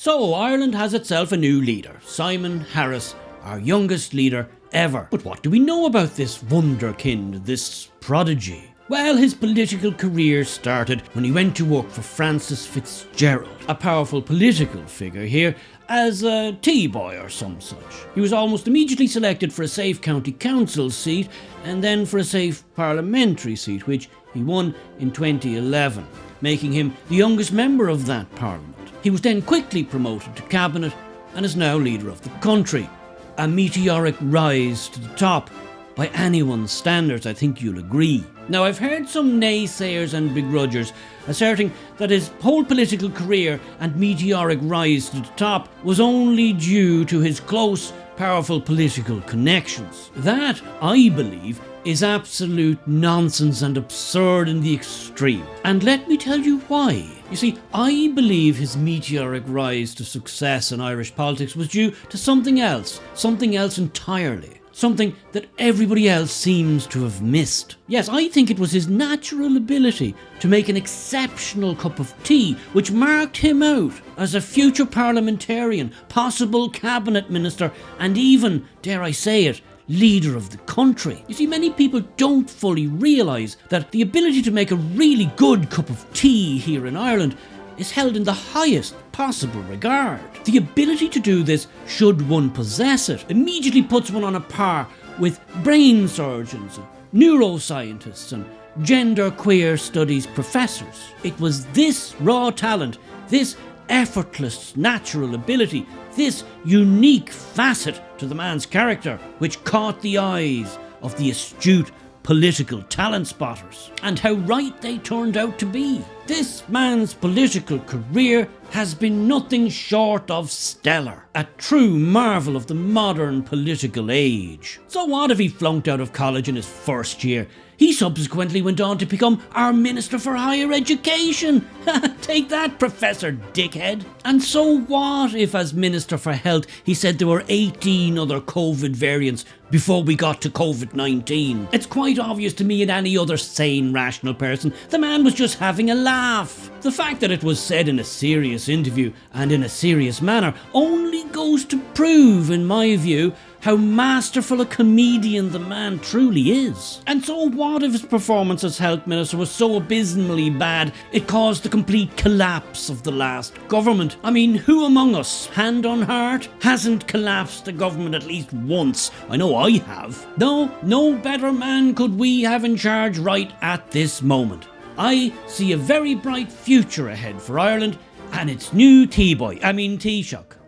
So Ireland has itself a new leader, Simon Harris, our youngest leader ever. But what do we know about this wunderkind, this prodigy? Well, his political career started when he went to work for Francis Fitzgerald, a powerful political figure here, as a tea boy or some such. He was almost immediately selected for a safe county council seat and then for a safe parliamentary seat, which he won in 2011, making him the youngest member of that parliament. He was then quickly promoted to cabinet and is now leader of the country. A meteoric rise to the top by anyone's standards, I think you'll agree. Now, I've heard some naysayers and begrudgers asserting that his whole political career and meteoric rise to the top was only due to his close, powerful political connections. That, I believe, is absolute nonsense and absurd in the extreme. And let me tell you why. You see, I believe his meteoric rise to success in Irish politics was due to something else entirely. Something that everybody else seems to have missed. Yes, I think it was his natural ability to make an exceptional cup of tea which marked him out as a future parliamentarian, possible cabinet minister, and even, dare I say it, leader of the country. You see, many people don't fully realise that the ability to make a really good cup of tea here in Ireland is held in the highest possible regard. The ability to do this, should one possess it, immediately puts one on a par with brain surgeons, neuroscientists and gender queer studies professors. It was this raw talent, this effortless natural ability, this unique facet to the man's character which caught the eyes of the astute political talent spotters. And how right they turned out to be. This man's political career has been nothing short of stellar, a true marvel of the modern political age. So what if he flunked out of college in his first year? He subsequently went on to become our Minister for Higher Education. Take that, Professor Dickhead. And so what if, as Minister for Health, he said there were 18 other COVID variants before we got to COVID-19? It's quite obvious to me and any other sane, rational person, the man was just having a laugh. The fact that it was said in a serious interview and in a serious manner only goes to prove, in my view, how masterful a comedian the man truly is. And so what if his performance as health minister was so abysmally bad it caused the complete collapse of the last government? I mean, who among us, hand on heart, hasn't collapsed a government at least once? I know I have. No better man could we have in charge right at this moment. I see a very bright future ahead for Ireland and its new Taoiseach.